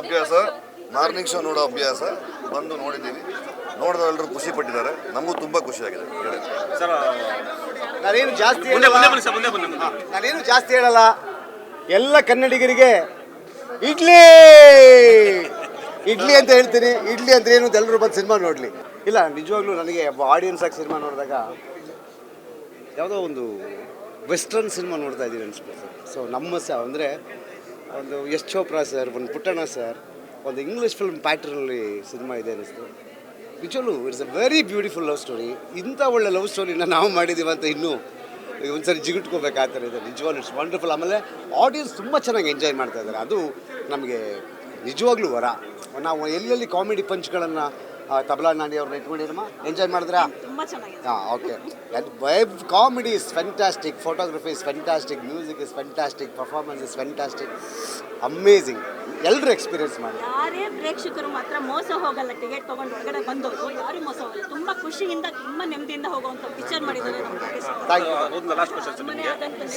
ಅಭ್ಯಾಸ, morning show ನೋಡೋ ಅಭ್ಯಾಸ, ಬಂದು ನೋಡಿದ್ದೀವಿ. ನೋಡಿದವರೆಲ್ಲರೂ ಖುಷಿ ಪಟ್ಟಿದ್ದಾರೆ, ನಮಗೂ ತುಂಬ ಖುಷಿಯಾಗಿದೆ. ಸರ್ ನಾನೇನು ಜಾಸ್ತಿ ಹೇಳಲ್ಲ. ಎಲ್ಲ ಕನ್ನಡಿಗರಿಗೆ ಇಡ್ಲಿ ಇಡ್ಲಿ ಅಂತ ಹೇಳ್ತೀನಿ. ಇಡ್ಲಿ ಅಂದ್ರೆ ಏನು ಅಂತ ಎಲ್ಲರೂ ಬಂದು ಸಿನಿಮಾ ನೋಡಲಿ. ಇಲ್ಲ, ನಿಜವಾಗ್ಲೂ ನನಗೆ ಆಡಿಯನ್ಸ್ ಆಗಿ ಸಿನಿಮಾ ನೋಡಿದಾಗ ಯಾವುದೋ ಒಂದು ವೆಸ್ಟರ್ನ್ ಸಿನಿಮಾ ನೋಡ್ತಾ ಇದ್ದೀವಿ ಅನಿಸ್ಬೋದು. ಸೊ ನಮ್ಮ ಅಂದರೆ ಒಂದು ಯಶ್ ಚೋಪ್ರಾ ಸರ್, ಒಂದು ಪುಟ್ಟಣ್ಣ ಸರ್, ಒಂದು ಇಂಗ್ಲೀಷ್ ಫಿಲ್ಮ್ ಪ್ಯಾಟ್ರನಲ್ಲಿ ಸಿನಿಮಾ ಇದೆ ಅನ್ನಿಸ್ತು. ನಿಜವಲ್ಲೂ it's a very beautiful love story. ಇಂಥ ಒಳ್ಳೆ ಲವ್ ಸ್ಟೋರಿನ ನಾವು ಮಾಡಿದ್ದೀವಿ ಅಂತ ಇನ್ನೂ ಒಂದ್ಸರಿ ಜಿಗುಟ್ಕೋಬೇಕು ಆ ಥರ ಇದೆ. ನಿಜವಾಗ್ಲೂ ಇಟ್ಸ್ ವಂಡರ್ಫುಲ್. ಆಮೇಲೆ ಆಡಿಯನ್ಸ್ ತುಂಬ ಚೆನ್ನಾಗಿ ಎಂಜಾಯ್ ಮಾಡ್ತಾ ಇದ್ದಾರೆ. ಅದು ನಮಗೆ ನಿಜವಾಗ್ಲೂ ವರ. ನಾವು ಎಲ್ಲೆಲ್ಲಿ ಕಾಮಿಡಿ ಪಂಚ್ಗಳನ್ನು ತಬಲಾ ನಾಡಿ ಅವ್ರನ್ನ ಇಟ್ಕೊಂಡಿರಮ್ಮ ಎಂಜಾಯ್ ಮಾಡಿದ್ರಾ? ಹಾಂ, okay. Comedy is fantastic, photography is fantastic, music is fantastic, performance is fantastic, amazing. ಎಲ್ಲರೂ ಎಕ್ಸ್ಪೀರಿಯನ್ಸ್ ಮಾಡಿ. ಯಾರೇ ಪ್ರೇಕ್ಷಕರು ಮಾತ್ರ ಮೋಸ ಹೋಗಲ್ಲ. ಟಿಕೆಟ್ ತೊಗೊಂಡು ಹೊರಗಡೆ ಬಂದವರು ಯಾರು ಮೋಸ ಹೋಗಲ್ಲ. ತುಂಬ ಖುಷಿಯಿಂದ, ತುಂಬ ನೆಮ್ಮದಿಯಿಂದ ಹೋಗುವಂಥ ಪಿಕ್ಚರ್ ಮಾಡಿದ್ದಾರೆ ನಮ್ಮ ಒಂದು ಲಾಸ್ಟ್ ಕ್ವಶನ್.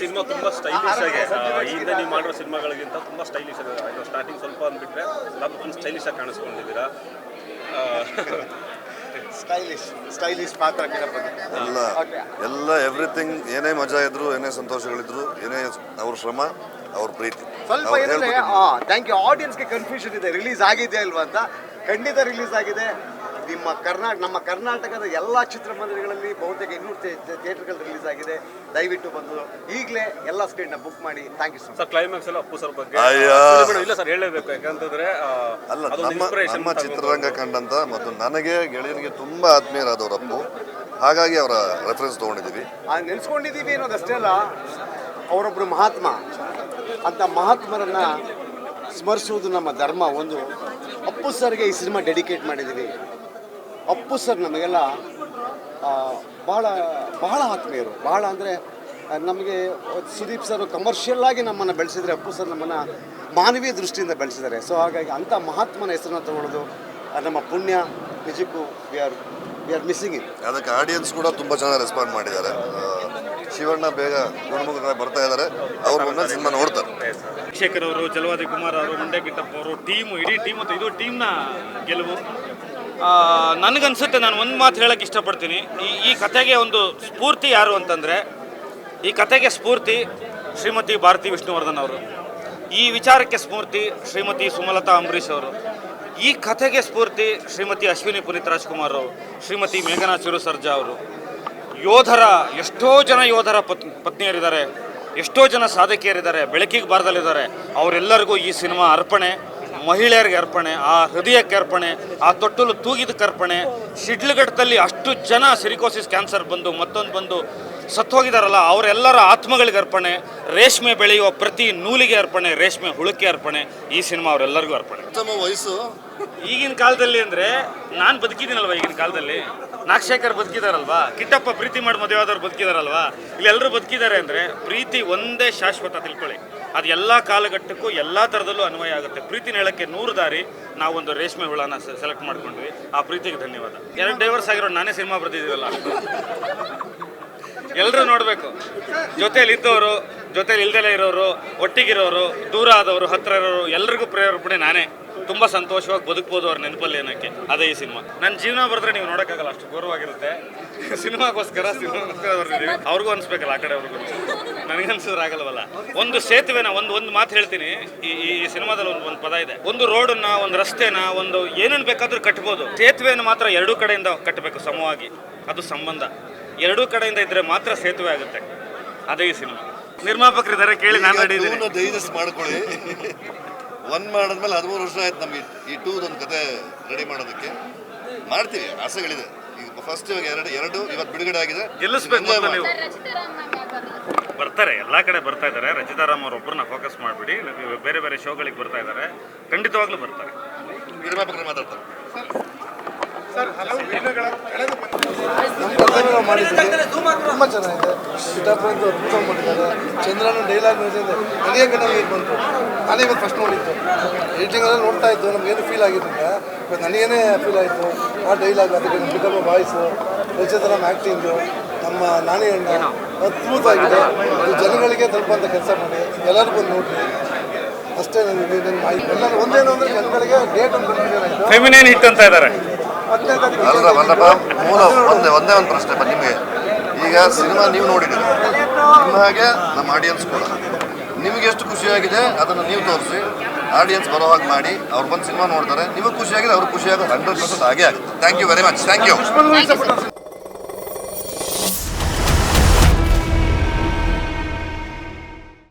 ಸಿನಿಮಾ ತುಂಬ ಸ್ಟೈಲಿಶ್ ಆಗಿ ಈಗ ನೀವು ಮಾಡಿರೋ ಸಿನಿಮಾಗಳಿಗಿಂತ ತುಂಬ ಸ್ಟೈಲಿಶ್ ಆಗಿ, ಸ್ಟಾರ್ಟಿಂಗ್ ಸ್ವಲ್ಪ ಅಂದ್ಬಿಟ್ರೆ ನಾವು ತುಂಬ ಸ್ಟೈಲಿಶ್ ಆಗಿ ಕಾಣಿಸ್ಕೊಂಡಿದ್ದೀರಾ. ಸ್ಟೈಲಿಶ್ ಪಾತ್ರ ಎಲ್ಲ ಎವ್ರಿಥಿಂಗ್. ಏನೇ ಮಜಾ ಇದ್ರು, ಏನೇ ಸಂತೋಷಗಳಿದ್ರು, ಏನೇ ಅವ್ರ ಶ್ರಮ, ಅವ್ರ ಪ್ರೀತಿ. ಸ್ವಲ್ಪ ಏನಂದ್ರೆ ಥ್ಯಾಂಕ್ ಯು. ಆಡಿಯನ್ಸ್ಗೆ ಕನ್ಫ್ಯೂಷನ್ ಇದೆ, ರಿಲೀಸ್ ಆಗಿದೆಯಾ ಇಲ್ವಾ ಅಂತ. ಖಂಡಿತ ರಿಲೀಸ್ ಆಗಿದೆ. ನಮ್ಮ ಕರ್ನಾಟಕದ ಎಲ್ಲ ಚಿತ್ರಮಂದಿರಗಳಲ್ಲಿ ಬಹುತೇಕ 200 ಥಿಯೇಟರ್ಗಳು ರಿಲೀಸ್ ಆಗಿದೆ. ದಯವಿಟ್ಟು ಬಂದು ಈಗಲೇ ಎಲ್ಲ ಸ್ಕ್ರೀನ್ನ ಬುಕ್ ಮಾಡಿ. Thank you sir. ಕ್ಲೈಮ್ಯಾಕ್ಸ್ ಎಲ್ಲ ಅಪ್ಪು ಸರ್ ಬಗ್ಗೆ ಇಲ್ಲ ಸರ್ ಹೇಳಲೇಬೇಕು, ಯಾಕಂತಂದ್ರೆ ಅಲ್ಲ, ನಮ್ಮ ಚಿತ್ರರಂಗ ಕಂಡಂತ ಮತ್ತು ನನಗೆ ಗೆಳೆಯರಿಗೆ ತುಂಬ ಆತ್ಮೀಯರಾದವರು ಅಪ್ಪು. ಹಾಗಾಗಿ ಅವರ ರೆಫರೆನ್ಸ್ ತೊಗೊಂಡಿದ್ದೀವಿ, ನೆನೆಸ್ಕೊಂಡಿದ್ದೀವಿ ಅನ್ನೋದಷ್ಟೇ ಅಲ್ಲ, ಅವರೊಬ್ಬರು ಮಹಾತ್ಮ. ಅಂತ ಮಹಾತ್ಮರನ್ನ ಸ್ಮರಿಸುವುದು ನಮ್ಮ ಧರ್ಮ. ಒಂದು ಅಪ್ಪು ಸರ್ಗೆ ಈ ಸಿನಿಮಾ ಡೆಡಿಕೇಟ್ ಮಾಡಿದ್ದೀವಿ. ಅಪ್ಪು ಸರ್ ನಮಗೆಲ್ಲ ಬಹಳ ಬಹಳ ಆತ್ಮೀಯರು. ಬಹಳ ಅಂದರೆ ನಮಗೆ ಸುದೀಪ್ ಸರ್ ಕಮರ್ಷಿಯಲ್ ಆಗಿ ನಮ್ಮನ್ನು ಬೆಳೆಸಿದರೆ, ಅಪ್ಪು ಸರ್ ನಮ್ಮನ್ನು ಮಾನವೀಯ ದೃಷ್ಟಿಯಿಂದ ಬೆಳೆಸಿದ್ದಾರೆ. ಸೊ ಹಾಗಾಗಿ ಅಂಥ ಮಹಾತ್ಮನ ಹೆಸರನ್ನ ತಗೊಳ್ಳೋದು ನಮ್ಮ ಪುಣ್ಯ. ನಿಜಕ್ಕೂ ವಿ ಆರ್ ಮಿಸ್ಸಿಂಗ್ ಇಟ್. ಅದಕ್ಕೆ ಆಡಿಯನ್ಸ್ ಕೂಡ ತುಂಬ ಚೆನ್ನಾಗಿ ರೆಸ್ಪಾಂಡ್ ಮಾಡಿದ್ದಾರೆ. ಶಿವಣ್ಣ ಬೇಗ ಗುಣಮುಖರಾಗಿ ಬರ್ತಾ ಇದ್ದಾರೆ. ಅವರು ಒಂದೊಂದು ಸಿನಿಮಾ ನೋಡ್ತಾರೆ. ಶೇಖರ್ ಅವರು, ಜಲವಾದಿ ಕುಮಾರ್ ಅವರು, ಮಂಡ್ಯ ಗಿಟ್ಟಪ್ಪ ಅವರು, ಇಡೀ ಟೀಮ್ ಮತ್ತು ಇದು ಟೀಮ್ನ ಗೆಲುವು. ನನಗನ್ಸುತ್ತೆ, ನಾನು ಒಂದು ಮಾತು ಹೇಳೋಕ್ಕೆ ಇಷ್ಟಪಡ್ತೀನಿ. ಈ ಕಥೆಗೆ ಒಂದು ಸ್ಫೂರ್ತಿ ಯಾರು ಅಂತಂದರೆ, ಈ ಕಥೆಗೆ ಸ್ಫೂರ್ತಿ ಶ್ರೀಮತಿ ಭಾರತಿ ವಿಷ್ಣುವರ್ಧನ್ ಅವರು. ಈ ವಿಚಾರಕ್ಕೆ ಸ್ಫೂರ್ತಿ ಶ್ರೀಮತಿ ಸುಮಲತಾ ಅಂಬರೀಷ್ ಅವರು. ಈ ಕಥೆಗೆ ಸ್ಫೂರ್ತಿ ಶ್ರೀಮತಿ ಅಶ್ವಿನಿ ಪುನೀತ್ ರಾಜ್ಕುಮಾರ್ ಅವರು, ಶ್ರೀಮತಿ ಮೇಘನಾ ಚಿರು ಸರ್ಜಾ ಅವರು. ಎಷ್ಟೋ ಜನ ಯೋಧರ ಪತ್ನಿಯರಿದ್ದಾರೆ, ಎಷ್ಟೋ ಜನ ಸಾಧಕಿಯರಿದ್ದಾರೆ, ಬೆಳಕಿಗೆ ಬಾರದಲ್ಲಿದ್ದಾರೆ. ಅವರೆಲ್ಲರಿಗೂ ಈ ಸಿನಿಮಾ ಅರ್ಪಣೆ. ಮಹಿಳೆಯರಿಗೆ ಅರ್ಪಣೆ, ಆ ಹೃದಯಕ್ಕೆ ಅರ್ಪಣೆ, ಆ ತೊಟ್ಟಲು ತೂಗಿದಕ್ಕೆ ಅರ್ಪಣೆ. ಶಿಡ್ಲಘಟ್ಟದಲ್ಲಿ ಅಷ್ಟು ಜನ ಸಿರಿಕೋಸಿಸ್ ಕ್ಯಾನ್ಸರ್ ಬಂದು ಸತ್ತೋಗಿದಾರಲ್ಲ, ಅವರೆಲ್ಲರ ಆತ್ಮಗಳಿಗೆ ಅರ್ಪಣೆ. ರೇಷ್ಮೆ ಬೆಳೆಯುವ ಪ್ರತಿ ನೂಲಿಗೆ ಅರ್ಪಣೆ, ರೇಷ್ಮೆ ಹುಳುಕ್ಕೆ ಅರ್ಪಣೆ. ಈ ಸಿನಿಮಾ ಅವರೆಲ್ಲರಿಗೂ ಅರ್ಪಣೆ. ಉತ್ತಮ ವಯಸ್ಸು ಈಗಿನ ಕಾಲದಲ್ಲಿ ಅಂದರೆ ನಾನು ಬದುಕಿದ್ದೀನಲ್ವ, ಈಗಿನ ಕಾಲದಲ್ಲಿ ನಾಗಶೇಖರ್ ಬದುಕಿದಾರಲ್ವಾ, ಕಿಟ್ಟಪ್ಪ ಪ್ರೀತಿ ಮಾಡಿ ಮದುವೆ ಆದವ್ರು ಬದುಕಿದಾರಲ್ವಾ, ಇಲ್ಲಿ ಎಲ್ಲರೂ ಬದುಕಿದ್ದಾರೆ ಅಂದರೆ ಪ್ರೀತಿ ಒಂದೇ ಶಾಶ್ವತ, ತಿಳ್ಕೊಳ್ಳಿ. ಅದು ಎಲ್ಲ ಕಾಲಘಟ್ಟಕ್ಕೂ ಎಲ್ಲ ಥರದಲ್ಲೂ ಅನ್ವಯ ಆಗುತ್ತೆ. ಪ್ರೀತಿನ ಹೇಳೋಕ್ಕೆ 100 ದಾರಿ. ನಾವೊಂದು ರೇಷ್ಮೆ ಹುಳನ ಸೆಲೆಕ್ಟ್ ಮಾಡ್ಕೊಂಡ್ವಿ. ಆ ಪ್ರೀತಿಗೆ ಧನ್ಯವಾದ. 2 ಡೈವರ್ಸ್ ಆಗಿರೋ ನಾನೇ ಸಿನಿಮಾ ಬರ್ತಿದ್ದೀವಲ್ಲ, ಎಲ್ಲರೂ ನೋಡಬೇಕು. ಜೊತೆಯಲ್ಲಿ ಇದ್ದವರು, ಜೊತೆಲಿ ಇಲ್ದಲೇ ಇರೋರು, ಒಟ್ಟಿಗಿರೋರು, ದೂರ ಆದವರು, ಹತ್ತಿರ ಇರೋರು, ಎಲ್ರಿಗೂ ಪ್ರೇರೇಪಣೆ ನಾನೇ. ತುಂಬ ಸಂತೋಷವಾಗಿ ಬದುಕ್ಬೋದು ಅವ್ರ ನೆನಪಲ್ಲಿ ಏನಕ್ಕೆ. ಅದೇ ಈ ಸಿನಿಮಾ. ನನ್ನ ಜೀವನ ಬರೆದ್ರೆ ನೀವು ನೋಡೋಕ್ಕಾಗಲ್ಲ, ಅಷ್ಟು ಗೌರವಾಗಿರುತ್ತೆ. ಸಿನಿಮಾಗೋಸ್ಕರ ಬರ್ತಿದ್ದೀವಿ. ಅವ್ರಿಗೂ ಅನ್ಸ್ಬೇಕಲ್ಲ, ಆ ಕಡೆ ಅವ್ರಿಗೂ. ನನಗನ್ಸಿದ್ರೆ ಆಗಲ್ವಲ್ಲ. ಒಂದು ಸೇತುವೆನ ಒಂದು ಮಾತು ಹೇಳ್ತೀನಿ. ಈ ಸಿನಿಮಾದಲ್ಲಿ ಒಂದು ಪದ ಇದೆ. ಒಂದು ರೋಡನ್ನ, ಒಂದು ರಸ್ತೆನ, ಒಂದು ಏನೇನು ಬೇಕಾದ್ರೂ ಕಟ್ಬೋದು. ಸೇತುವೆಯನ್ನು ಮಾತ್ರ 2 ಕಡೆಯಿಂದ ಕಟ್ಟಬೇಕು ಸಮವಾಗಿ. ಅದು ಸಂಬಂಧ. 2 ಕಡೆಯಿಂದ ಇದ್ರೆ ಮಾತ್ರ ಸೇತುವೆ ಆಗುತ್ತೆ. ಅದೇ ಈ ಸಿನಿಮಾ. ನಿರ್ಮಾಪಕರಿದ್ದಾರೆ, ಕೇಳಿ. ನಾನು ರೆಡಿದ್ದೀನಿ. ಡೈಜೆಸ್ಟ್ ಮಾಡ್ಕೊಳ್ಳಿ. 1 ಮಾಡಿದ್ಮೇಲೆ 13 ವರ್ಷ ಆಯ್ತು ನಮಗೆ ಈ 2 ಒಂದು ಕತೆ ರೆಡಿ ಮಾಡೋದಕ್ಕೆ. ಮಾಡ್ತೀವಿ, ಆಸೆಗಳಿದೆ. ಈಗ ಫಸ್ಟ್ ಇವಾಗ 2 ಇವತ್ತು ಬಿಡುಗಡೆ ಆಗಿದೆ. ಗೆಲ್ಲಿಸ್ಬೇಕು ನೀವು. ಬರ್ತಾರೆ, ಎಲ್ಲ ಕಡೆ ಬರ್ತಾ ಇದ್ದಾರೆ. ರಚಿತಾರಾಮ್ ಅವರೊಬ್ಬರನ್ನ ಫೋಕಸ್ ಮಾಡಿಬಿಡಿ. ಬೇರೆ ಬೇರೆ ಶೋಗಳಿಗೆ ಬರ್ತಾ ಇದ್ದಾರೆ, ಖಂಡಿತವಾಗ್ಲೂ ಬರ್ತಾರೆ. ನಿರ್ಮಾಪಕರು ಮಾತಾಡ್ತಾರೆ. ನಮ್ಮ ಮಾಡಿದ್ದೀವಿ, ತುಂಬ ಚೆನ್ನಾಗಿದೆ. ಕಿಟ್ಟಪ್ಪ ಅಂತ ಅದ್ಭುತ ಮಾಡಿದ್ದಾರೆ. ಚಂದ್ರನ ಡೈಲಾಗ್ ನೋಡಿದ್ರೆ ನನಗೆ ಕಣ್ಣಲ್ಲಿ ನೀರು ಬಂತು. ನಾನೇ ಇವತ್ತು ಫಸ್ಟ್ ನೋಡಿದ್ದು. ಎಡಿಟಿಂಗಲ್ಲಿ ನೋಡ್ತಾ ಇದ್ದು, ನಮಗೇನು ಫೀಲ್ ಆಗಿರಲಿಲ್ಲ. ಇವತ್ತು ನನಗೇನೇ ಫೀಲ್ ಆಯಿತು. ಆ ಡೈಲಾಗ್, ಅದಕ್ಕೆ ನಮ್ಮ ಕಿಟ್ಟಪ್ಪ ವಾಯ್ಸು, ರಚಿತಾರಾಮ್ ಆ್ಯಕ್ಟಿಂಗು, ನಮ್ಮ ನಾಣಿ ಅಣ್ಣ ಅದ್ಭುತ ಆಗಿದೆ. ಜನಗಳಿಗೆ ತಲುಪುವಂಥ ಕೆಲಸ ಮಾಡಿ ಎಲ್ಲರೂ ಬಂದು ನೋಡ್ರಿ. ಅಷ್ಟೇ ನನಗೆ ಎಲ್ಲ ಒಂದೇನು ಅಂದರೆ ಜನಗಳಿಗೆ ಡೇಟ್ ಒಂದು ಕನ್ಫ್ಯೂಷನ್ ಆಯಿತು. ಫೆಮಿನೈನ್ ಹಿಟ್ ಅಂತ ಇದ್ದಾರೆ. 15ನೇ ತಾರೀಕು ಅಲ್ಲ ಬಂದಪ್ಪ ಮೂಲ ಒಂದೇ ಒಂದು ಪ್ರಶ್ನೆಪ್ಪ ನಿಮಗೆ. ಈಗ ಸಿನಿಮಾ ನೀವು ನೋಡಿದ್ದೀರಿ, ನಿಮ್ಮ ಹಾಗೆ ನಮ್ಮ ಆಡಿಯನ್ಸ್ ಕೂಡ. ನಿಮಗೆ ಎಷ್ಟು ಖುಷಿಯಾಗಿದೆ ಅದನ್ನು ನೀವು ತೋರಿಸಿ, ಆಡಿಯನ್ಸ್ ಬರೋ ಹಾಗೆ ಮಾಡಿ. ಅವ್ರು ಬಂದು ಸಿನಿಮಾ ನೋಡ್ತಾರೆ, ನಿಮಗೆ ಖುಷಿಯಾಗಿದೆ, ಅವ್ರಿಗೆ ಖುಷಿಯಾಗೋದು 100% ಆಗೇ ಆಗುತ್ತೆ. Thank you very much. Thank you.